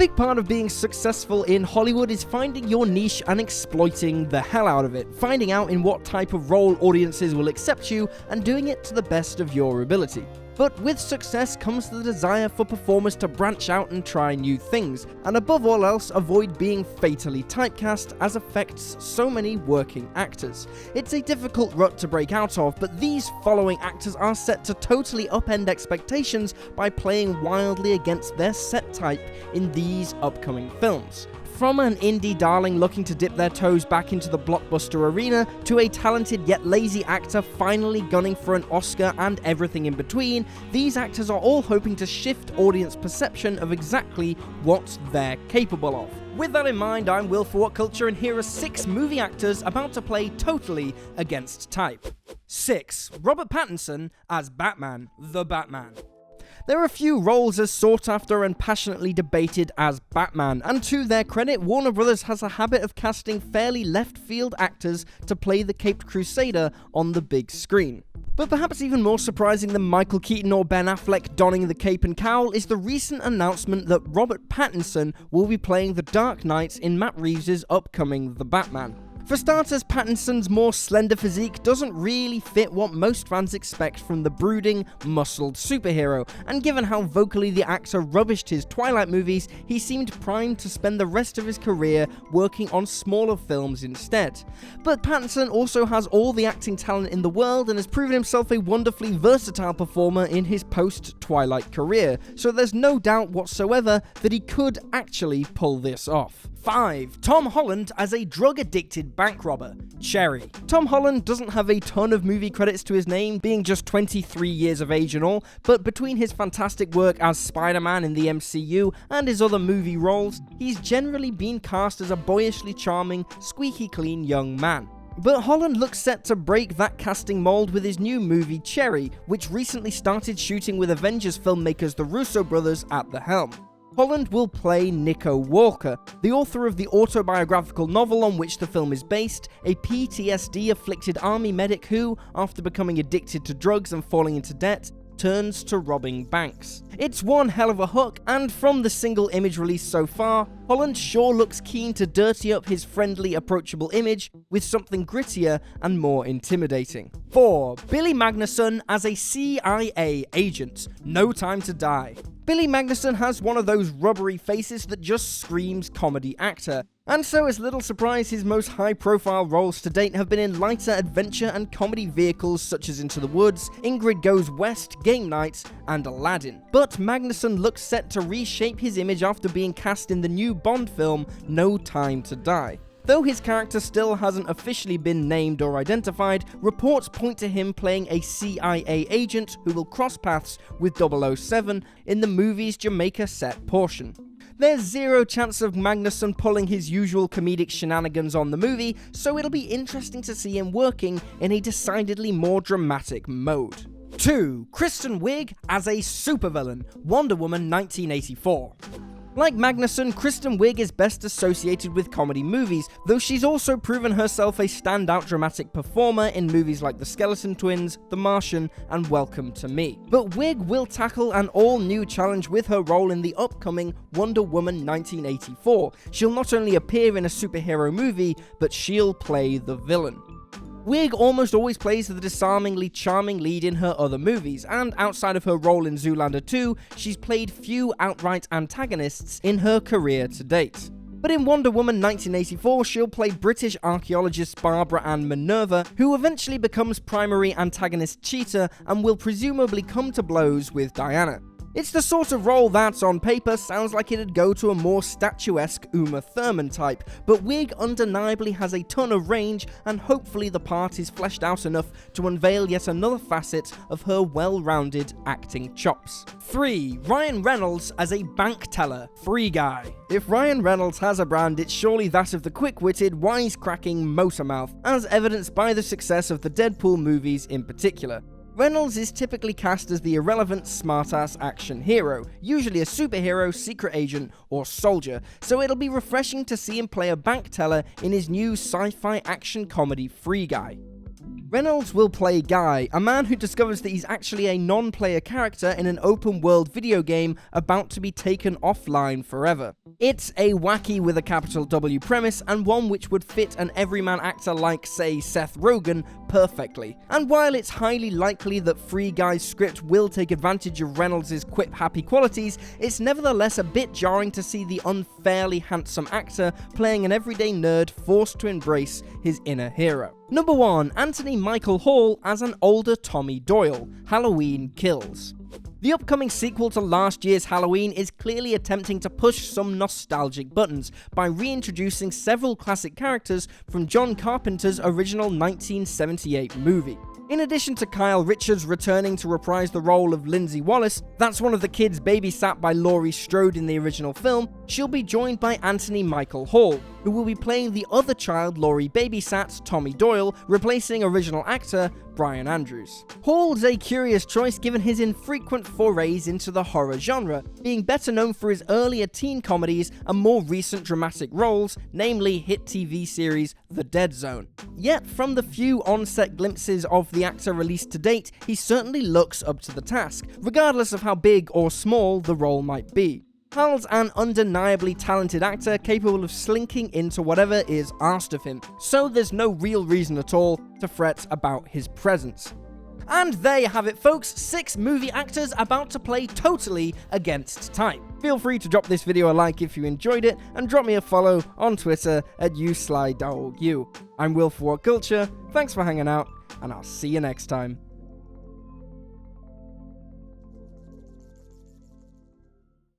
big part of being successful in Hollywood is finding your niche and exploiting the hell out of it, finding out in what type of role audiences will accept you and doing it to the best of your ability. But with success comes the desire for performers to branch out and try new things, and above all else avoid being fatally typecast as affects so many working actors. It's a difficult rut to break out of, but these following actors are set to totally upend expectations by playing wildly against their set type in these upcoming films. From an indie darling looking to dip their toes back into the blockbuster arena, to a talented yet lazy actor finally gunning for an Oscar and everything in between, these actors are all hoping to shift audience perception of exactly what they're capable of. With that in mind, I'm Will for What Culture, and here are 6 movie actors about to play totally against type. 6. Robert Pattinson as Batman, the Batman. There are few roles as sought after and passionately debated as Batman, and to their credit, Warner Bros. Has a habit of casting fairly left-field actors to play the Caped Crusader on the big screen. But perhaps even more surprising than Michael Keaton or Ben Affleck donning the cape and cowl is the recent announcement that Robert Pattinson will be playing the Dark Knight in Matt Reeves' upcoming The Batman. For starters, Pattinson's more slender physique doesn't really fit what most fans expect from the brooding, muscled superhero, and given how vocally the actor rubbished his Twilight movies, he seemed primed to spend the rest of his career working on smaller films instead. But Pattinson also has all the acting talent in the world and has proven himself a wonderfully versatile performer in his post-Twilight career, so there's no doubt whatsoever that he could actually pull this off. 5. Tom Holland as a drug-addicted bank robber, Cherry. Tom Holland doesn't have a ton of movie credits to his name, being just 23 years of age and all, but between his fantastic work as Spider-Man in the MCU and his other movie roles, he's generally been cast as a boyishly charming, squeaky clean young man. But Holland looks set to break that casting mold with his new movie Cherry, which recently started shooting with Avengers filmmakers the Russo brothers at the helm. Holland will play Nico Walker, the author of the autobiographical novel on which the film is based, a PTSD-afflicted army medic who, after becoming addicted to drugs and falling into debt, turns to robbing banks. It's one hell of a hook, and from the single image released so far, Holland sure looks keen to dirty up his friendly, approachable image with something grittier and more intimidating. 4. Billy Magnussen as a CIA agent, No Time to Die. Billy Magnussen has one of those rubbery faces that just screams comedy actor, and so it's little surprise his most high-profile roles to date have been in lighter adventure and comedy vehicles such as Into the Woods, Ingrid Goes West, Game Night, and Aladdin. But Magnussen looks set to reshape his image after being cast in the new Bond film No Time to Die. Though his character still hasn't officially been named or identified, reports point to him playing a CIA agent who will cross paths with 007 in the movie's Jamaica set portion. There's zero chance of Magnussen pulling his usual comedic shenanigans on the movie, so it'll be interesting to see him working in a decidedly more dramatic mode. 2. Kristen Wiig as a supervillain, Wonder Woman 1984. Like Magnussen, Kristen Wiig is best associated with comedy movies, though she's also proven herself a standout dramatic performer in movies like The Skeleton Twins, The Martian, and Welcome to Me. But Wiig will tackle an all-new challenge with her role in the upcoming Wonder Woman 1984. She'll not only appear in a superhero movie, but she'll play the villain. Wiig almost always plays the disarmingly charming lead in her other movies, and outside of her role in Zoolander 2, she's played few outright antagonists in her career to date. But in Wonder Woman 1984, she'll play British archaeologist Barbara Ann Minerva, who eventually becomes primary antagonist Cheetah and will presumably come to blows with Diana. It's the sort of role that, on paper, sounds like it'd go to a more statuesque Uma Thurman type, but Wiig undeniably has a ton of range, and hopefully the part is fleshed out enough to unveil yet another facet of her well-rounded acting chops. 3. Ryan Reynolds as a bank teller, Free Guy. If Ryan Reynolds has a brand, it's surely that of the quick-witted, wisecracking motormouth, as evidenced by the success of the Deadpool movies in particular. Reynolds is typically cast as the irrelevant, smartass action hero, usually a superhero, secret agent, or soldier, so it'll be refreshing to see him play a bank teller in his new sci-fi action comedy Free Guy. Reynolds will play Guy, a man who discovers that he's actually a non-player character in an open-world video game about to be taken offline forever. It's a wacky with a capital W premise, and one which would fit an everyman actor like, say, Seth Rogen perfectly. And while it's highly likely that Free Guy's script will take advantage of Reynolds' quip-happy qualities, it's nevertheless a bit jarring to see the unfairly handsome actor playing an everyday nerd forced to embrace his inner hero. Number 1. Anthony Michael Hall as an older Tommy Doyle, Halloween Kills. The upcoming sequel to last year's Halloween is clearly attempting to push some nostalgic buttons by reintroducing several classic characters from John Carpenter's original 1978 movie. In addition to Kyle Richards returning to reprise the role of Lindsay Wallace, that's one of the kids babysat by Laurie Strode in the original film, she'll be joined by Anthony Michael Hall, who will be playing the other child Laurie babysat, Tommy Doyle, replacing original actor Brian Andrews. Hall's a curious choice given his infrequent forays into the horror genre, being better known for his earlier teen comedies and more recent dramatic roles, namely hit TV series The Dead Zone. Yet, from the few on-set glimpses of the actor released to date, he certainly looks up to the task, regardless of how big or small the role might be. Hal's an undeniably talented actor capable of slinking into whatever is asked of him, so there's no real reason at all to fret about his presence. And there you have it, folks, 6 movie actors about to play totally against type. Feel free to drop this video a like if you enjoyed it, and drop me a follow on Twitter at YouSlyDogU. I'm Will for What Culture, thanks for hanging out, and I'll see you next time.